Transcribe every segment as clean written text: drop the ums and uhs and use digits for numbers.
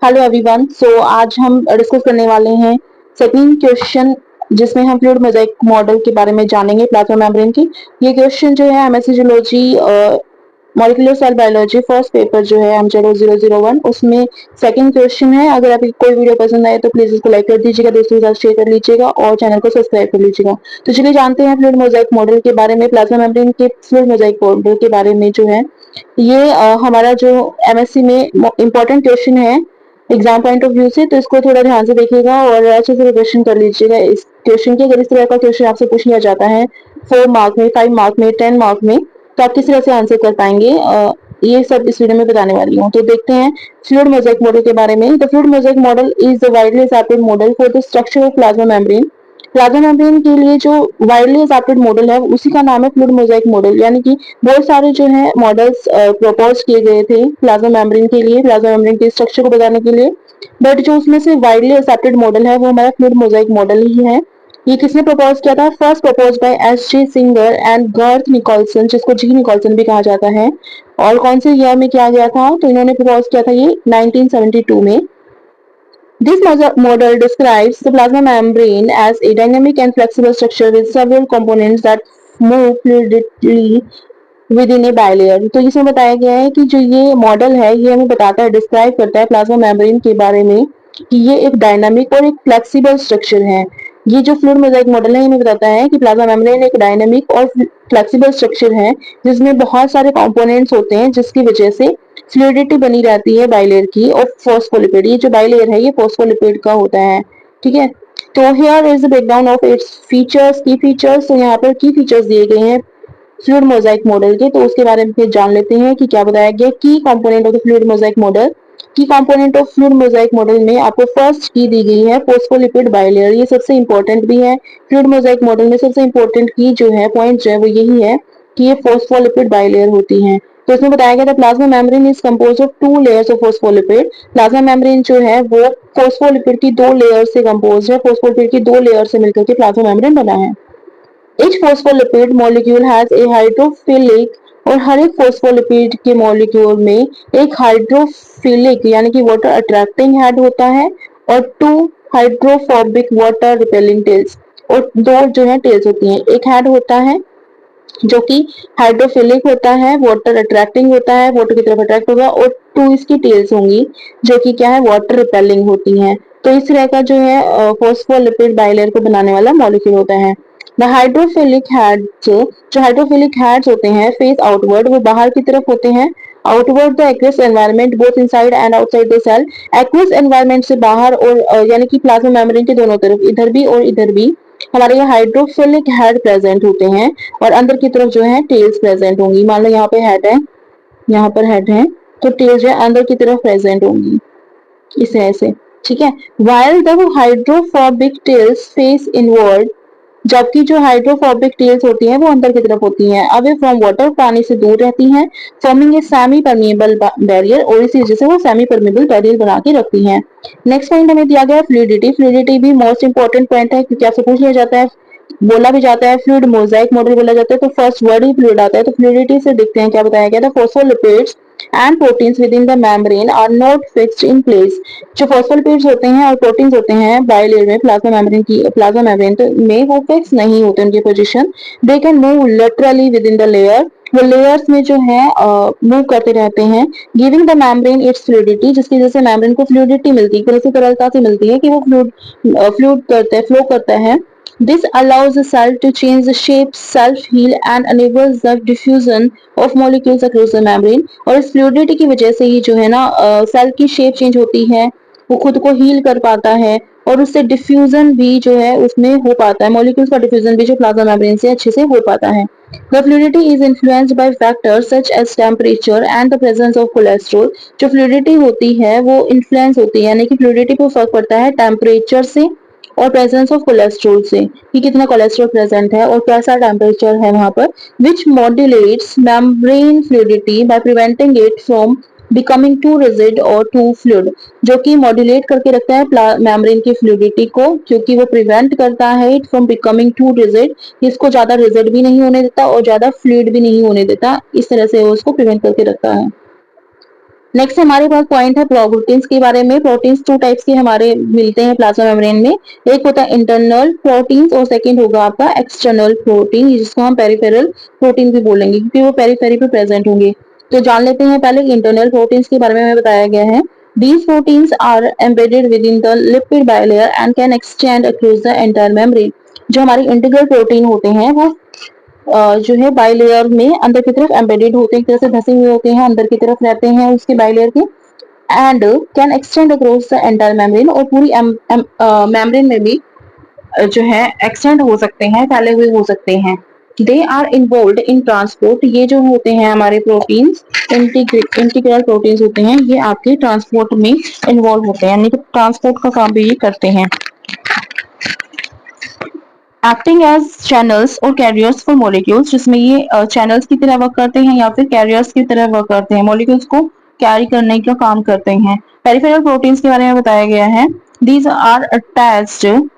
Hello everyone. आज हम discuss करने वाले हैं सेकंड क्वेश्चन, जिसमें हम फ्लूइड मोज़ेक मॉडल के बारे में जानेंगे, प्लाज्मा मेम्ब्रेन की। ये क्वेश्चन जो है MSc zoology molecular cell biology first paper जो है M00001, उसमें सेकंड क्वेश्चन है। अगर आपको कोई वीडियो पसंद आए तो प्लीज इसको लाइक कर दीजिएगा, दोस्तों के साथ शेयर कर लीजिएगा और चैनल को सब्सक्राइब कर लीजिएगा। तो चलिए जानते हैं फ्लूइड मोज़ेक मॉडल के बारे में, प्लाज्मा मेम्ब्रेन के फ्लूइड मोज़ेक मॉडल के बारे में जो है। ये हमारा जो एमएससी में इम्पोर्टेंट क्वेश्चन है एग्जाम पॉइंट ऑफ व्यू से, तो इसको थोड़ा ध्यान से देखिएगा और अच्छे से प्रिपरेशन कर लीजिएगा इस क्वेश्चन की। अगर इस तरह का क्वेश्चन आपसे पूछ लिया जाता है 4 मार्क में, 5 मार्क में, 10 मार्क में, तो आप किस तरह से आंसर कर पाएंगे, ये सब इस वीडियो में बताने वाली हूँ। तो देखते हैं फ्लूइड मोज़ेक मॉडल के बारे में। The fluid mosaic model is the widely accepted model for the structure of plasma membrane. Plasma membrane के लिए जो वाइडली एक्सेप्टेड मॉडल है उसी का नाम है फ्लूइड मोज़ेक मॉडल। यानी कि बहुत सारे जो है मॉडल्स प्रपोज किए गए थे प्लाज्मा मेम्ब्रेन के लिए, प्लाज्मा मेम्ब्रेन के स्ट्रक्चर को बताने के लिए, बट जो उसमें से वाइडली एक्सेप्टेड मॉडल है वो हमारा फ्लूइड मोज़ेक मॉडल ही है। ये किसने प्रपोज किया था? First propose by S J. Singer and Garth Nicolson, जिसको जी निकोलसन भी कहा जाता है। और कौन से ईयर में किया गया था? तो इन्होंने प्रपोज किया था ये 1972 में। This model describes the plasma membrane as a dynamic and flexible structure with several components that move fluidly within a bilayer। तो इसमें बताया गया है कि जो ये मॉडल है ये हमें बताता है, डिस्क्राइब करता है प्लाज्मा मेम्ब्रेन के बारे में कि ये एक डायनामिक और एक फ्लेक्सिबल स्ट्रक्चर है। ये जो फ्लूइड मोज़ेक मॉडल है ये हमें बताता है कि प्लाज्मा मेम्ब्रेन एक डायनामिक और फ्लेक्सिबल स्ट्रक्चर है जिसमें बहुत सारे कंपोनेंट्स होते हैं, जिसकी वजह से फ्लूइडिटी बनी रहती है बाइलेयर की। और फॉस्फोलिपिड, ये जो बाइलेयर है ये फॉस्फोलिपिड का होता है, ठीक है। तो here is the breakdown of its features, की फीचर्स। तो यहाँ पर की फीचर्स दिए गए हैं फ्लूइड मोज़ेक मॉडल के, तो उसके बारे में फिर जान लेते हैं कि क्या बताया गया। की component of the fluid mosaic model. की component of fluid mosaic model में आपको फर्स्ट की दी गई है फॉस्फोलिपिड बाइलेयर। ये सबसे इंपॉर्टेंट भी है। फ्लूइड मोज़ेक मॉडल में सबसे इंपॉर्टेंट की जो है पॉइंट जो है वो यही है कि ये फॉस्फोलिपिड बाइलेयर होती हैं। तो इसमें बताया गया था plasma membrane is composed of 2 layers of phospholipid. Plasma membrane जो है वो फॉस्फोलिपिड की 2 लेयर से कंपोज्ड है, फॉस्फोलिपिड की 2 लेयर से मिलकर के प्लाज्मा मेम्ब्रेन बना है। Each phospholipid molecule has a hydrophilic, और हर एक फोस्फोलिपिड के मॉलिक्यूल में एक हाइड्रोफिलिक यानी कि वाटर अट्रैक्टिंग हेड होता है और 2 हाइड्रोफोबिक वाटर रिपेलिंग टेल्स, और 2 जो है टेल्स होती हैं। एक हेड होता है जो कि हाइड्रोफिलिक होता है, वाटर अट्रैक्टिंग होता है, वाटर की तरफ अट्रैक्ट होगा, और 2 इसकी टेल्स होंगी जो कि क्या है, वाटर रिपेलिंग होती हैं। तो इस तरह का जो है फॉस्फोलिपिड बाइलेयर को बनाने वाला मॉलिक्यूल होता है। द हाइड्रोफिलिक हेड्स, जो हाइड्रोफिलिक हेड्स होते हैं फेस आउटवर्ड, वो बाहर की तरफ होते हैं। Outward the aqueous environment both inside and outside the cell. Aqueous environment से बाहर और यानी कि प्लाज्मा मेम्ब्रेन के दोनों तरफ, इधर भी और इधर भी, हमारे यहाँ हाइड्रोफिलिक हेड प्रेजेंट होते हैं और अंदर की तरफ जो है टेल्स प्रेजेंट होंगी। मान लो यहाँ पे हेड है, यहाँ पर हेड है, तो टेल्स जो है अंदर की तरफ प्रेजेंट होंगी इस तरह से, ठीक है। While the hydrophobic tails face inward, जबकि जो हाइड्रोफोबिक टेल्स होती हैं वो अंदर की तरफ होती हैं, अवे फ्रॉम वाटर, पानी से दूर रहती हैं, forming a semi permeable barrier, और इसी वजह से वो सेमी परमिएबल बैरियर बना के रखती हैं। नेक्स्ट पॉइंट हमें दिया गया फ्लूइडिटी। फ्लूइडिटी भी मोस्ट इंपॉर्टेंट पॉइंट है क्योंकि आपसे पूछ लिया जाता है, बोला भी जाता है फ्लूइड मोज़ेक मॉडल बोला जाता है, तो फर्स्ट वर्ड ही फ्लूइड आता है। तो फ्लूइडिटी से देखते हैं क्या बताया गया था। Phospholipids and proteins within the membrane are not fixed in place. जो फॉस्फोलिपिड्स होते हैं और प्रोटीन्स होते हैं बाइलेयर में, प्लाज्मा मेम्ब्रेन की, प्लाज्मा मेम्ब्रेन में वो फिक्स नहीं होते उनकी position. They can move laterally within the layer, वो लेयर्स में जो है मूव करते रहते हैं, giving the membrane its fluidity, जिसकी वजह से मेम्ब्रेन को फ्लूइडिटी मिलती है, तरलता से मिलती है कि वो फ्लूइड करता है, फ्लो करता है। This allows the cell to change the shape, self-heal and enables the diffusion of molecules across the membrane। और इस फ्लूइडिटी की वजह से ही जो है ना सेल की शेप चेंज होती है, वो खुद को हील कर पाता है और उससे डिफ्यूजन भी जो है उसमें हो पाता है, मॉलिक्यूल्स का डिफ्यूजन भी जो प्लाज्मा मेम्ब्रेन से अच्छे से हो पाता है। The fluidity is influenced by factors such as temperature and the presence of cholesterol। जो फ्लूइडिटी होती है वो इन्फ्लुएंस होती है, यानी कि फ्लूइडिटी को फर्क पड़ता है टेम्परेचर से और प्रेजेंस ऑफ कोलेस्ट्रॉल से, कि कितना कोलेस्ट्रॉल प्रेजेंट है और कैसा टेम्परेचर है वहां पर, which modulates membrane fluidity by preventing it from becoming too rigid और टू फ्लूइड। जो कि मॉड्यूलेट करके रखता है मेम्ब्रेन की फ्लूइडिटी को, क्योंकि वो प्रिवेंट करता है it from becoming too rigid, इसको ज्यादा रिजिड भी नहीं होने देता और ज्यादा फ्लूइड भी नहीं होने देता, इस तरह से वो उसको प्रिवेंट करके रखता है। नेक्स्ट हमारे पास पॉइंट है प्रोटीन्स के बारे में। प्रोटीन्स टू टाइप्स के हमारे मिलते हैं प्लाज्मा मेम्ब्रेन में। एक होता है इंटरनल प्रोटीन्स और सेकंड होगा आपका एक्सटर्नल प्रोटीन, जिसको हम पेरिफेरल प्रोटीन भी बोलेंगे क्योंकि वो पेरिफेरी पे प्रेजेंट होंगे। तो जान लेते हैं पहले इंटरनल प्रोटीन्स के बारे में हमें बताया गया है। These proteins are embedded within the lipid bilayer and can extend across the entire membrane. जो हमारी इंटीग्रल प्रोटीन होते हैं वो जो है बाइलेयर में अंदर की तरफ एम्बेडेड होते हैं, एक तरह से धसे हुए होते हैं, अंदर की तरफ रहते हैं उसके बाइलेयर के, and can extend across the entire membrane, और पूरी मेम्ब्रेन में भी जो है एक्सटेंड हो सकते हैं, फैले हुए हो सकते हैं। They are involve in transport, ये जो होते हैं हमारे प्रोटीन्स इंटीग्रल प्रोटीन्स होते हैं, ये आपके ट्रांसपोर्ट में इन्वॉल्व होते हैं, यानी कि ट्रांसपोर्ट का काम भी ये करते हैं। एक्टिंग एज चैनल्स और कैरियर्स फॉर मॉलिक्यूल्स, जिसमें ये चैनल्स की तरह वर्क करते हैं या फिर कैरियर्स की तरह वर्क करते हैं, मॉलिक्यूल्स को कैरी करने का काम करते हैं। पेरिफेरल प्रोटीन्स के बारे में बताया गया है। These are attached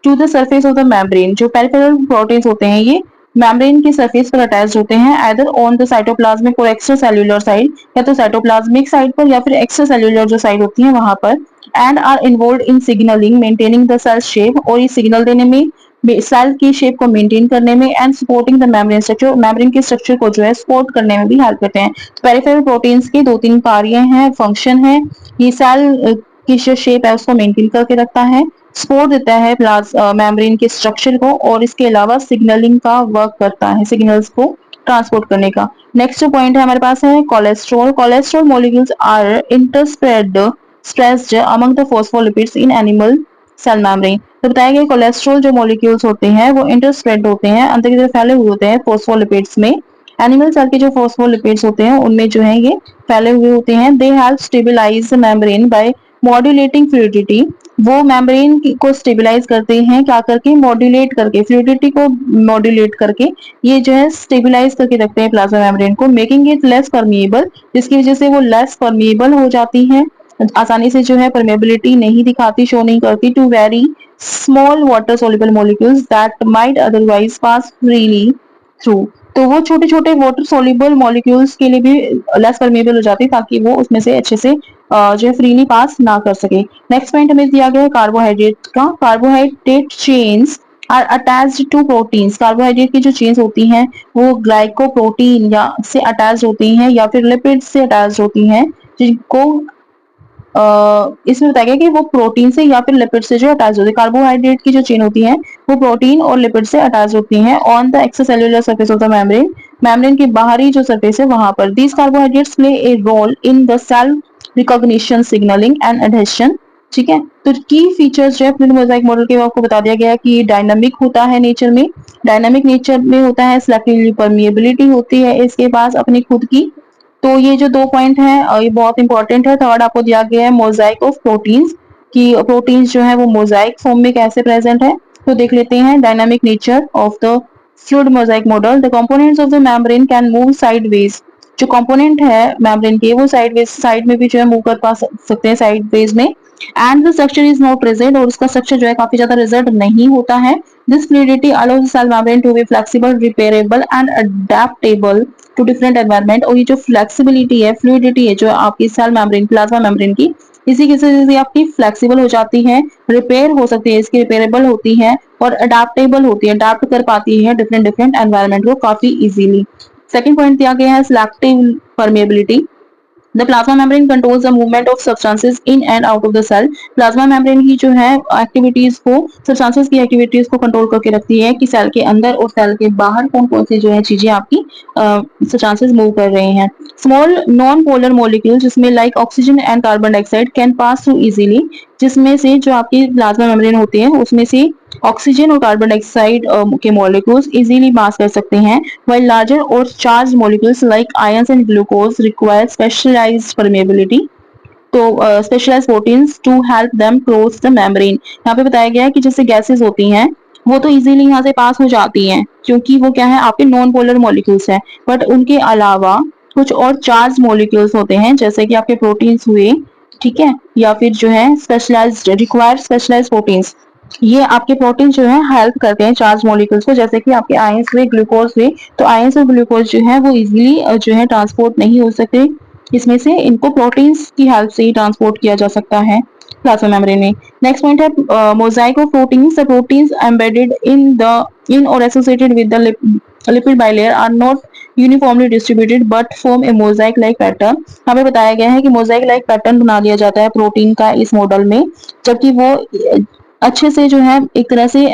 to the surface of the membrane, जो पेरिफेरल प्रोटीन्स होते हैं ये मेम्ब्रेन के सरफेस पर अटैच होते हैं, आइदर ऑन द साइटोप्लाज्मिक और एक्स्ट्रा सेल्यूलर साइड, या तो साइटोप्लाज्मिक साइड पर या फिर एक्स्ट्रा सेल्यूलर जो साइड होती है वहां पर, and are involve in signalling maintaining the cell shape, और ये सिग्नल देने में, सेल की शेप को मेंटेन करने में, and supporting the membrane structure, membrane के स्ट्रक्चर को जो है सपोर्ट करने में भी हेल्प करते हैं। पेरिफेरल प्रोटीन्स के दो तीन कार्य हैं, फंक्शन है। ये सेल की जो शेप है उसको मेंटेन करके रखता है, सपोर्ट देता है मेम्ब्रेन के स्ट्रक्चर को, और इसके अलावा सिग्नलिंग का वर्क करता है, सिग्नल्स को ट्रांसपोर्ट करने का। नेक्स्ट पॉइंट है हमारे पास है cholesterol. Cholesterol molecules are dispersed among the phospholipids in animal cell membrane. तो बताया गया कोलेस्ट्रॉल जो मॉलिक्यूल्स होते हैं वो इंटरस्प्रेड होते हैं, अंदर की तरफ फैले हुए होते हैं फॉस्फोलिपिड्स में। एनिमल सेल के जो फॉस्फोलिपिड्स होते हैं उनमें जो है ये फैले हुए होते हैं। They help stabilise membrane by modulating fluidity, वो मेम्ब्रेन को स्टेबलाइज करते हैं क्या करके, मॉड्यूलेट करके, फ्लूइडिटी को मॉड्यूलेट करके ये जो है स्टेबलाइज करके रखते हैं प्लाज्मा मेम्ब्रेन को, मेकिंग इट लेस परमिएबल, जिसकी वजह से वो लेस परमिएबल हो जाती है, आसानी से जो है परमेबिलिटी नहीं दिखाती, शो नहीं करती, to very small water soluble molecules that might otherwise pass freely through. तो वो छोटे छोटे वाटर सोल्यूबल मॉलिक्यूल्स के लिए भी लेस परमेबल हो जाती है, ताकि वो उसमें से अच्छे से जो है फ्रीली पास ना कर सके। नेक्स्ट पॉइंट हमें दिया गया है कार्बोहाइड्रेट का। Carbohydrate chains are attached to proteins, carbohydrate की जो चेन्स होती हैं वो ग्लाइकोप्रोटीन या से अटैच होती हैं या फिर लिपिड से अटैच होती हैं, जिनको इसमें बताया गया कि वो प्रोटीन से या फिर लिपिड से जो अटैच होती है। कार्बोहाइड्रेट की जो चेन होती है वो प्रोटीन और लिपिड से अटैच होती हैं on the extracellular surface of the membrane, membrane की बाहरी जो सरफेस है वहां पर। These carbohydrates play a role in the cell recognition, signalling and adhesion. ठीक है, तो की फीचर्स जो है फ्लूइड मोजाइक मॉडल के आपको बता दिया गया है कि डायनामिक होता है नेचर में, डायनामिक नेचर में होता है, सिलेक्टिव परमिएबिलिटी होती है इसके पास अपनी खुद की। तो ये जो दो पॉइंट है ये बहुत इंपॉर्टेंट है। थर्ड आपको दिया गया है मोजाइक ऑफ प्रोटीन्स, कि प्रोटीन्स जो है वो मोजाइक फॉर्म में कैसे प्रेजेंट है। तो देख लेते हैं dynamic nature of the fluid mosaic model. The components of the membrane can move sideways, जो कंपोनेंट है मेम्ब्रेन के वो साइडवेज, साइड में भी जो है मूव कर पा सकते हैं साइडवेज में, and the structure is not rigid, और उसका स्ट्रक्चर जो है काफी ज्यादा रिजिड नहीं होता है। This fluidity allows the cell membrane to be flexible, repairable and adaptable to different environment. और ये जो फ्लेक्सिबिलिटी है, फ्लूइडिटी है जो आपकी सेल मेम्ब्रेन, प्लाज्मा मेम्ब्रेन की, इसी की वजह से आपकी फ्लेक्सिबल हो जाती है, रिपेयर हो सकती है, इसकी रिपेयरेबल होती है और अडेप्टेबल होती है, अडेप्ट कर पाती है डिफरेंट डिफरेंट एनवायरनमेंट को काफी इजीली। सेकंड पॉइंट दिया गया है selective permeability. The plasma membrane controls the movement of substances in and out of the cell. Plasma membrane की जो है एक्टिविटीज को, सब्सटेंसेस की एक्टिविटीज को कंट्रोल करके रखती है कि सेल के अंदर और सेल के बाहर कौन कौन सी जो है चीजें आपकी सब्सटेंसेस मूव कर रहे हैं। स्मॉल नॉन पोलर मॉलिक्यूल जिसमें like oxygen and carbon dioxide can pass through easily, जिसमें से जो आपकी प्लाज्मा मेम्ब्रेन होती है उसमें से ऑक्सीजन और कार्बन डाइऑक्साइड के मॉलिक्यूल्स इजीली पास कर सकते हैं, while larger or charged molecules like ions and glucose require specialized permeability, तो specialise proteins to help them cross the membrane. यहाँ पे बताया गया है कि जैसे गैसेस होती हैं वो तो इजीली यहाँ से पास हो जाती हैं क्योंकि वो क्या है आपके नॉन पोलर मॉलिक्यूल्स हैं, बट उनके अलावा कुछ और चार्ज मॉलिक्यूल्स होते हैं जैसे कि आपके प्रोटीन्स हुए, ठीक है, या फिर जो है स्पेशलाइज्ड रिक्वायर्ड स्पेशलाइज्ड प्रोटीन्स, ये आपके प्रोटीन जो है हेल्प करते हैं चार्ज मॉलिक्यूल्स को, जैसे कि आपके आयंस हुए, ग्लूकोज हुए। तो आयंस और ग्लूकोज जो है वो इजीली जो है ट्रांसपोर्ट नहीं हो सकते इसमें से इनको प्रोटीन्स की हेल्प से ही ट्रांसपोर्ट किया जा सकता है प्लाज्मा मेम्ब्रेन में। नेक्स्ट पॉइंट है mosaic of proteins. The proteins embedded in और associated with the lipid bilayer are not uniformly distributed but form a mosaic like pattern। हमें बताया गया है कि मोजाइक लाइक पैटर्न बना दिया जाता है प्रोटीन का इस मॉडल में, जबकि वो अच्छे से जो है एक तरह से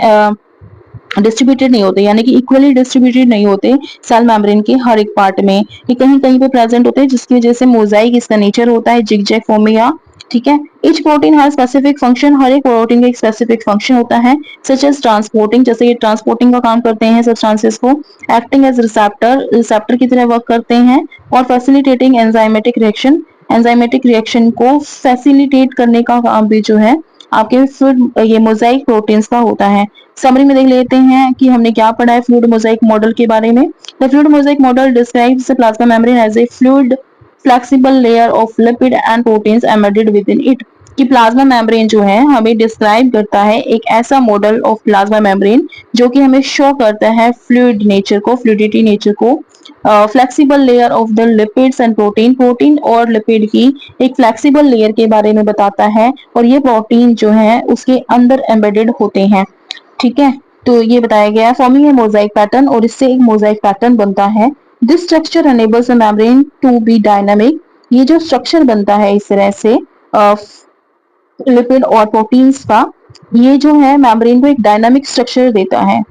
डिस्ट्रीब्यूटेड नहीं होते, यानी कि इक्वली डिस्ट्रीब्यूटेड नहीं होते सेल मेम्ब्रेन के हर एक पार्ट में, ये कहीं कहीं पे प्रेजेंट होते हैं, जिसकी वजह से मोजाइक इसका नेचर होता है जिगजैग फॉर्म में या ठीक है। Each protein has specific function. हर एक प्रोटीन का एक स्पेसिफिक फंक्शन होता है, सच एज ट्रांसपोर्टिंग, जैसे ये ट्रांसपोर्टिंग का काम करते हैं सब्सटेंसेस को, एक्टिंग एज रिसेप्टर, रिसेप्टर की तरह वर्क करते हैं, और facilitating enzymatic reaction, enzymatic reaction को फैसिलिटेट करने का काम भी जो है आपके फिर ये मोजाइक प्रोटीन्स का होता है। समरी में देख लेते हैं कि हमने क्या पढ़ा है फ्लूइड मोजाइक मॉडल के बारे में। The fluid mosaic model describes the plasma membrane as a fluid flexible layer of lipid and proteins embedded within it. कि प्लाज्मा मेम्ब्रेन जो है हमें डिस्क्राइब करता है एक ऐसा मॉडल ऑफ प्लाज्मा मेम्ब्रेन जो कि हमें शो करता है फ्लूइड नेचर को, फ्लूइडिटी नेचर को, flexible layer of the lipids and protein, protein और लिपिड की एक फ्लेक्सिबल लेयर के बारे में बताता है, और ये प्रोटीन जो है उसके अंदर एम्बेडेड होते हैं। ठीक है, तो ये बताया गया है फॉर्मिंग ए मोजाइक पैटर्न, और इससे एक मोजाइक पैटर्न बनता है। This structure enables the membrane to be dynamic. ये जो स्ट्रक्चर बनता है इस तरह से लिपिड और प्रोटीन्स का, ये जो है मेम्ब्रेन को एक डायनामिक स्ट्रक्चर देता है।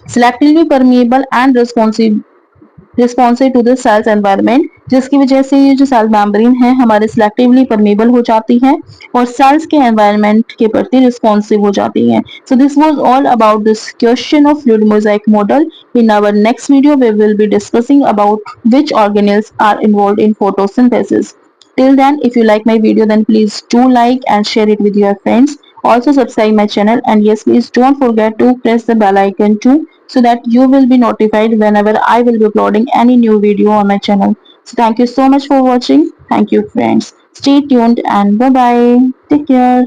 Selectively permeable and responsive to the cell's environment, जिसकी वजह से ये जो सेल मेम्ब्रेन है हमारे सिलेक्टिवली परमिएबल हो जाती है और सेल्स के एनवायरनमेंट के प्रति रिस्पॉन्सिव हो जाती है। So this was all about this question of fluid mosaic model. In our next video we will be discussing about which organelles are involved in photosynthesis. Till then, if you like my video, then please do like and share it with your friends. Also subscribe my channel, and yes, please don't forget to press the bell icon too, so that you will be notified whenever I will be uploading any new video on my channel. So thank you so much for watching. Thank you friends. Stay tuned and bye bye. Take care.